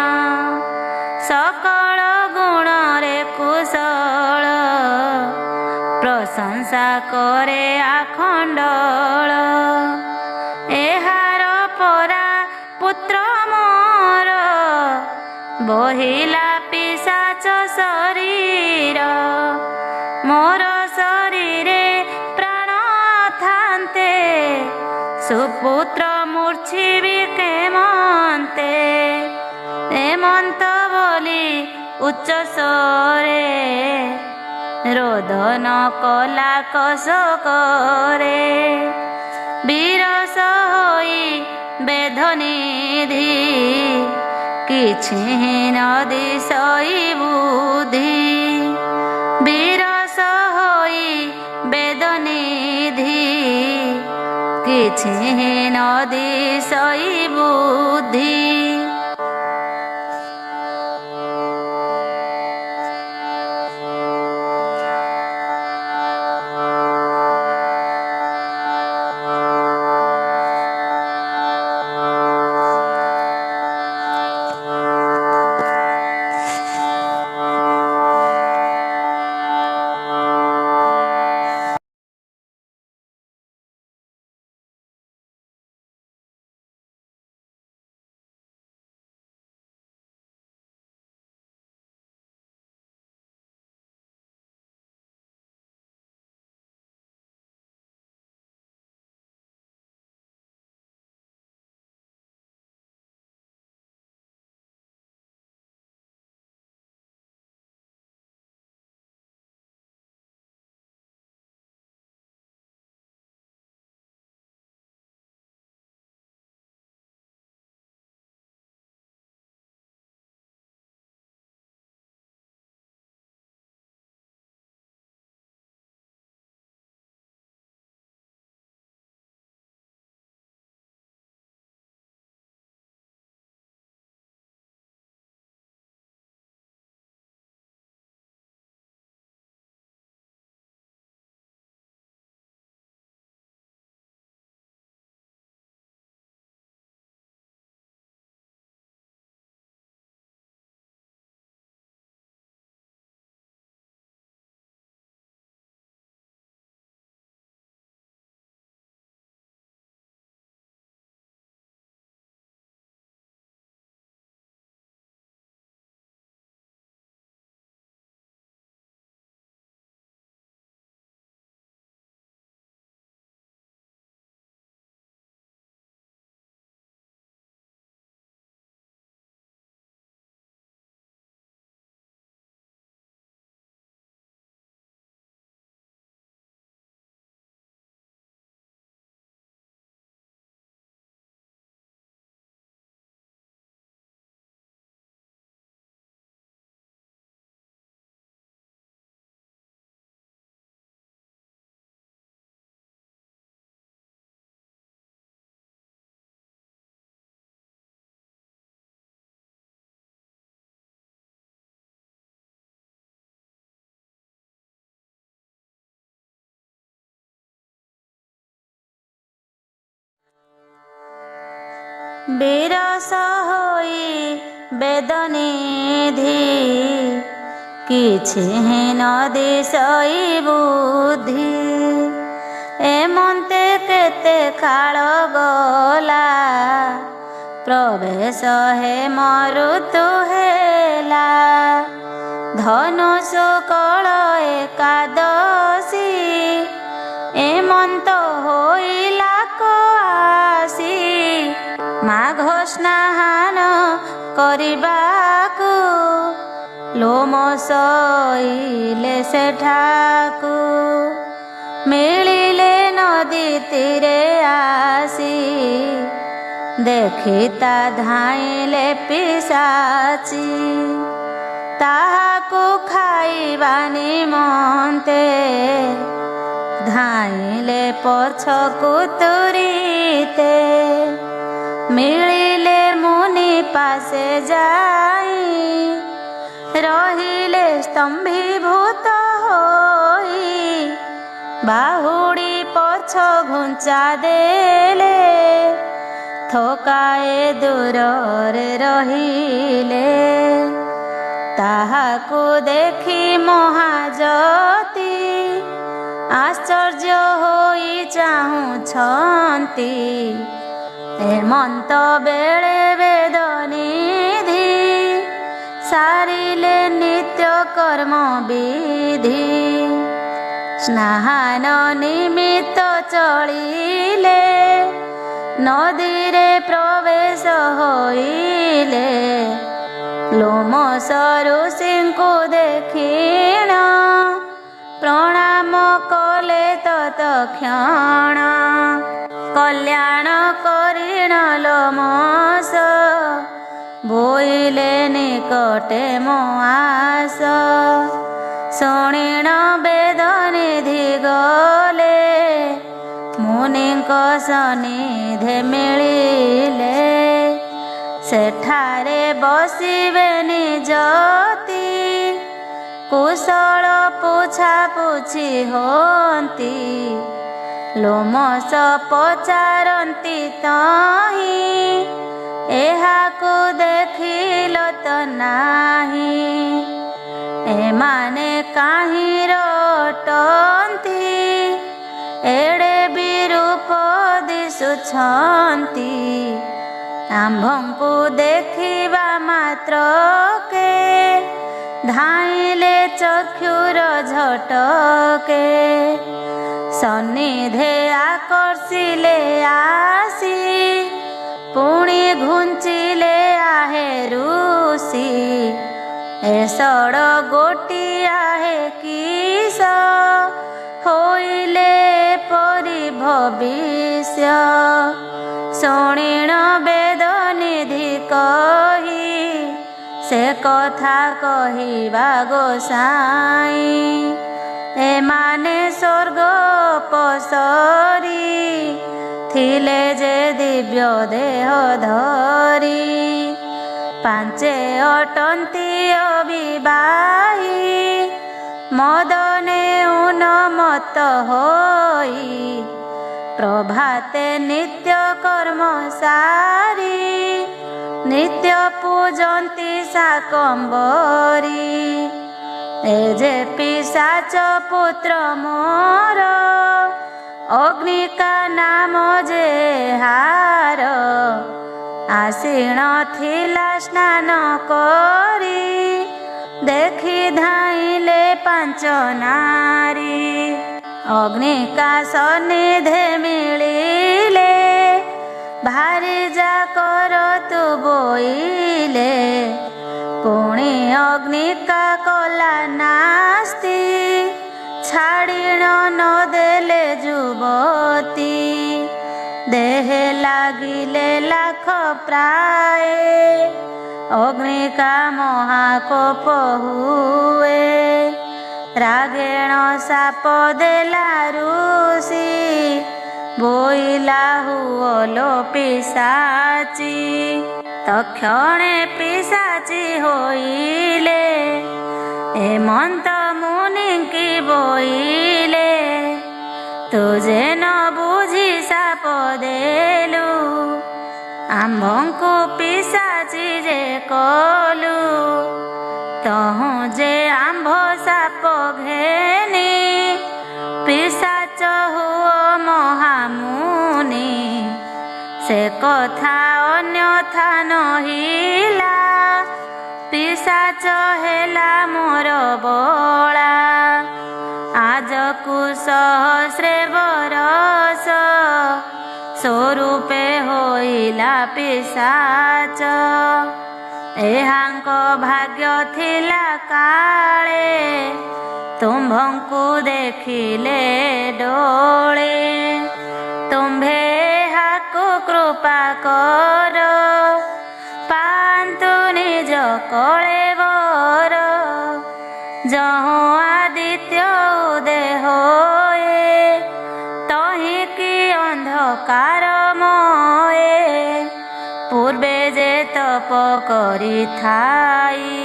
ସକଳ ଗୁଣରେ କୁଶଳ ପ୍ରଶଂସା କରେ ଆଖଣ୍ଡଳ ଏହାର ପରା ପୁତ୍ର ମୋର ବହିଲା ପିଶାଚ ଶରୀର ମୋର ଶରୀରେ ପ୍ରାଣ ଥାନ୍ତେ ସୁପୁତ୍ର ମୂର୍ଚ୍ଛିବି କେମନ୍ତେ ଏମନ୍ତ ବୋଲି ଉଚ୍ଚ ସ୍ୱରେ ରୋଦନ କଲା କଶୋକରେ ବିରସ ହୋଇ ବେଦନିଧି କିଛି ନ ଦିଶଇ ବୁଦ୍ଧି ବିରସ ହୋଇ ବେଦନିଧି କିଛି ନ ଦିଶଇ ବୁଦ୍ଧି ବିରସ ହୋଇ ବେଦନିଧି କିଛି ନ ଦିଶଇ ବୁଦ୍ଧି ଏମନ୍ତେ କେତେ କାଳ ଗଲା ପ୍ରବେଶ ହେ ମରୁତୁ ହେଲା ଧନୁ କଳ ଏକାଦଶୀ ଏମନ୍ତ ହୋଇଲା ଆସି ମାଘ ସ୍ନାନ କରିବାକୁ ଲୋମ ସଇଲେ ସେଠାକୁ ମିଳିଲେ ନଦୀ ତୀରେ ଆସି ଦେଖି ତା ଧାଇଁଲେ ପିଶାଚି ତାହାକୁ ଖାଇବା ନିମନ୍ତେ ଧାଇଁଲେ ପଛକୁ ତୁରିତେ ମିଳିଲେ ମୁନି ପାଶେ ଯାଇ ରହିଲେ ସ୍ତମ୍ଭୀଭୂତ ହୋଇ ବାହୁଡ଼ି ପଛ ପଛ ଘୁଞ୍ଚା ଦେଲେ, ଥୋକାଏ ଦୂରରେ ରହିଲେ। ତାହାକୁ ଦେଖି ମହାଜ୍ୟୋତି ଆଶ୍ଚର୍ଯ୍ୟ ହୋଇ ଚାହୁଁଛନ୍ତି। ହେମନ୍ତ ବେଳେ ବେଦ ନିଧି ସାରିଲେ ନିତ୍ୟ କର୍ମ ବିଧି। ସ୍ନାନ ନିମିତ୍ତ ଚଳିଲେ, ନଦୀରେ ପ୍ରବେଶ ହୋଇଲେ। ଲୋମଶ ଋଷିଙ୍କୁ ଦେଖିଣ, ପ୍ରଣାମ କଲେ ତତକ୍ଷଣ। କଲ୍ୟାଣ କରିଣ ଲୋମଶ, ବୋଇଲେ ନିକଟେ ମୋ ଆସ। ଶୁଣିଣ ବେଦ ନିଧି ଗଲେ, ମୁନିଙ୍କ ସନ୍ନିଧେ ମିଳିଲେ। ସେଠାରେ ବସିବେ ନିଜତି, କୁଶଳ ପୁଛା ପୁଛି ହୁଅନ୍ତି। ଲୋମଶ ପଚାରନ୍ତି ତହିଁ, ଏହାକୁ ଦେଖିଲ ତ ନାହିଁ। ଏମାନେ କାହିଁର ଅଟନ୍ତି, ଏଡ଼େ ବିରୂପ ଦିଶୁଛନ୍ତି। ଆମ୍ଭଙ୍କୁ ଦେଖିବା ମାତ୍ରକେ, ଧାଇଁଲେ ଚକ୍ଷୁର ଝଟକେ। ସନ୍ନିଧେ ଆକର୍ଷିଲେ ଆସି, ପୁଣି ଘୁଞ୍ଚିଲେ ଆହେ ଋଷି। ଏଷଡ଼ ଗୋଟିଆ ହେ କିସ, ହୋଇଲେ ପରି ଭବିଷ୍ୟ। ଶୁଣିଣ ବେଦ ନିଧି କହି, ସେ କଥା କହିବା ଗୋସାଇଁ। ଏମାନେ ସ୍ୱର୍ଗ ଅପସରି, ଥିଲେ ଯେ ଦିବ୍ୟ ଦେହ ଧରି। ପାଞ୍ଚେ ଅଟନ୍ତି ଅବିବାହୀ, ମଦନେ ଉନ୍ମତ୍ତ ହୋଇ। ପ୍ରଭାତେ ନିତ୍ୟ କର୍ମ ସାରି, ନିତ୍ୟ ପୂଜନ୍ତି ଶାକମ୍ଭରୀ। ଏ ଯେ ପିଶାଚ ପୁତ୍ର ମୋର, ଅଗ୍ନିକା ନାମ ଯେ ହାର। ଆସିଣ ଥିଲା ସ୍ନାନ କରି, ଦେଖି ଧାଇଁଲେ ପାଞ୍ଚ ନାରୀ। ଅଗ୍ନିକା ସନ୍ନିଧେ ମିଳିଲେ, ଭାରି ଯାକର ତୁ ବୋଇଲେ। ପୁଣି ଅଗ୍ନିକା କଲା ନାସ୍ତି, ଛାଡ଼ିଣ ନ ଦେଲେ ଯୁବତୀ। ଦେହେ ଲାଗିଲେ ଲାଖ ପ୍ରାଏ, ଅଗ୍ନିକା ମହାକୋପ ହୁଏ। ରାଗେଣ ସାପ ଦେଲା ଋଷି, ବୋଇଲା ହୁଅଲୋ ପିଶାଚି। ତକ୍ଷଣେ ପିଶାଚି ହୋଇଲେ, ହେମନ୍ତ ମୁନିଙ୍କି ବୋଇଲେ। ତୁ ଯେ ନ ବୁଝି ସାପ ଦେଲୁ, ଆମ୍ଭଙ୍କୁ ପିଶାଚି ଯେ କଲୁ। ତହୁଁ ଯେ ଆମ୍ଭ ସାପ ଘେନି, ପିଶାଚ ହୁଅ ମହାମୁନି। ସେ କଥା ଅନ୍ୟଥା ନହିଲା, ପିଶାଚ ହେଲା ମୋର ବଳା। ଆଜକୁ ସହସ୍ରେ ବରଷ, ସ୍ୱରୂପେ ହୋଇଲା ପିଶାଚ। ଏହାଙ୍କ ଭାଗ୍ୟ ଥିଲା କାଳେ, ତୁମ୍ଭଙ୍କୁ ଦେଖିଲେ ଡୋଳେ। ତୁମ୍ଭେ ଏହାକୁ କୃପା କର, ପାଆନ୍ତୁ ନିଜ କଳେବର। ଯହୁଁ ଆଦିତ୍ୟ ଉଦୟ ହୋଏ, ତହିଁକି ଅନ୍ଧକାରମୟ। ପୂର୍ବେ ଯେ ତପ କରିଥାଇ,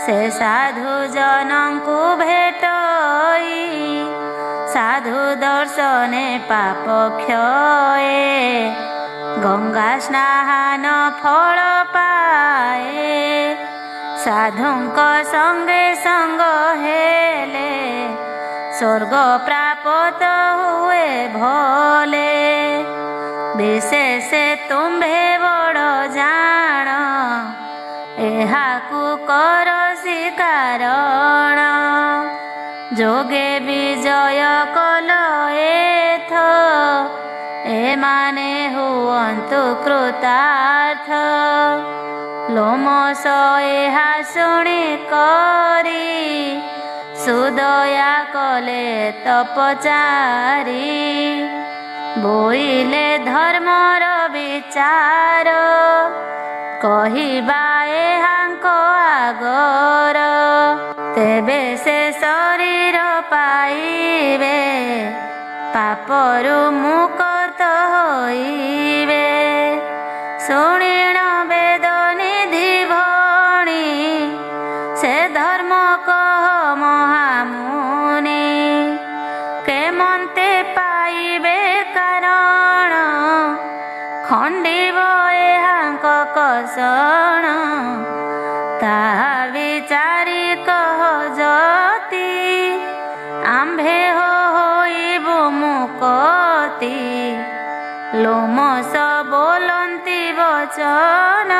ସେ ସାଧୁ ଜନଙ୍କୁ ଭେଟଇ। ସାଧୁ दर्शने पाप क्षये गंगा स्नान फल पाए साधुंक संगे संग हेले स्वर्ग प्राप्त हुए भले विशेष तुम्भे बड़ जान एहाकु कर शिकारण जोगे विजय कल एथ एमाने हुअन्तु कृतार्थ लोमस एहा शुणी करी सुदया कले तपचारी बोइले धर्मर विचार कहिबा एहांक आगर तेबे से शरीर पाइबे पापरु मुक्त होइबे शुणिण वेद निधि भणी से धर्म कह महामुनि केमन्ते पाइबे कारण खंडिब एहांक कषण ताहा विचारी कह जति आम्भे होइबु मुकति लोमस बोलन्ति वचन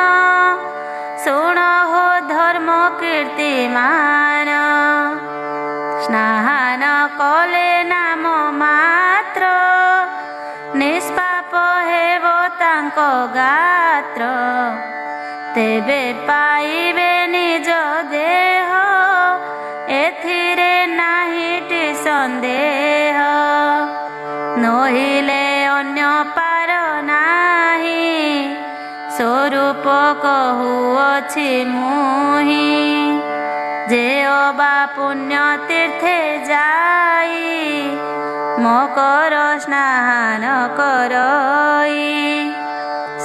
शुण हो धर्म कीर्तिमान स्नान कले नाम मात्र निष्पाप हेब तांक गात्र तेबे पाइबे निज देह एथिरे नाहिटी संदेह नहिले अन्य पार नाही स्वरूप कहुअछि मुहि जे अबा पुण्य तीर्थे जाई मकर स्नान करई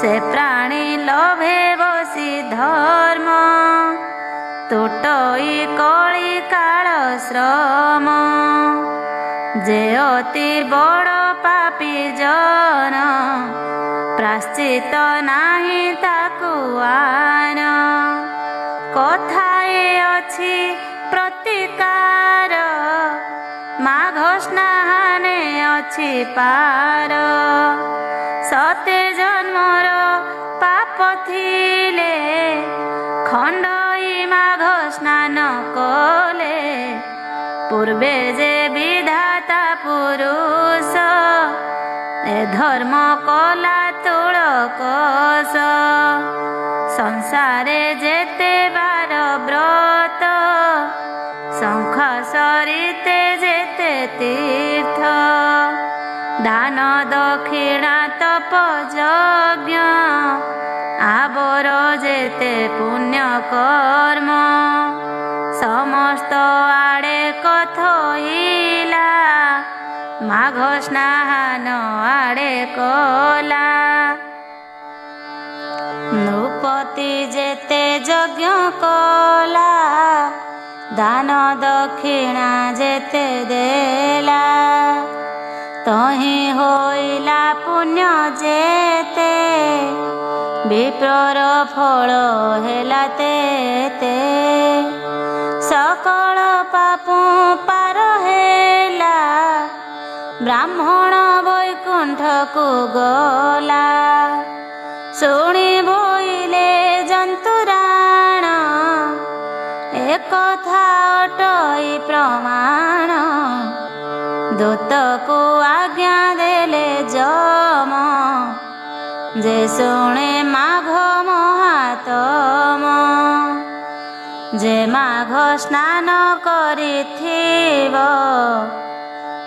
से प्राणी लभे बसी धर्म तुटई कଳି काल श्रम जे अति बड़ पापी जन प्राश्चित नाही ताकु आन कथाए अछि प्रतिकार माघ स्नाने अछि पार सते जन्मर पाप थिले खंडई माघ स्नान कले पूर्वे जे विधाता पुरुष ए धर्म कला तुलकस संसारे जेते बार व्रत शंख सरिते जेते तीर्थ दान दक्षिणा तप यज्ञ आबर जेते पुण्य कर्म समस्त आड़े कथइला माघ स्नान आड़े कला नृपति जेते यज्ञ कला दान दक्षिणा जेते देला तहि होइला पुण्य जेते विप्रर फल हेला तेते सकल पापु पार हेला ब्राह्मण वैकुंठ को गला शुणी बोइले जंतुराण एक कथा अटई प्रमाण दूत को आज्ञा देले जम जे शुणे माघ महातम जे माघ स्नान करिथिब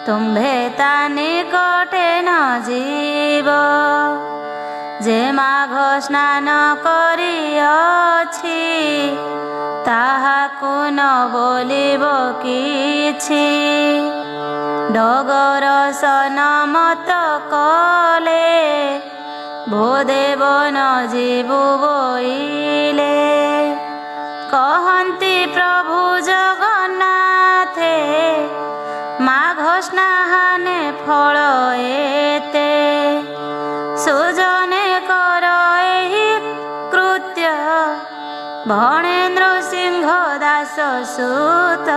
तुम्भे ता निकटे न जीव जे माघ स्नान करिअछि ताहाकु न बोलिब किछि डगर सन मत कले भोदेव न जीवु बोइले कहन्ति प्रभु जगन्नाथे माघ स्नाहाने फल एते सुजने कर एहि कृत्य भनेन्द्र सिंह दास सुत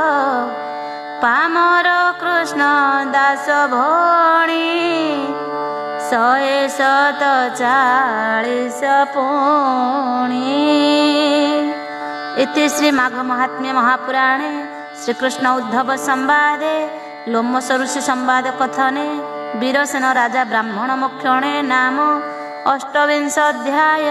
पामर कृष्ण दास भणी 147 पुणी। इति श्री माघ महात्म्य महापुराणे श्रीकृष्ण उद्धव संवादे लोमस ऋषि संवाद कथने वीरसेन राजा ब्राह्मण मोक्षणे नाम 28 अध्याय।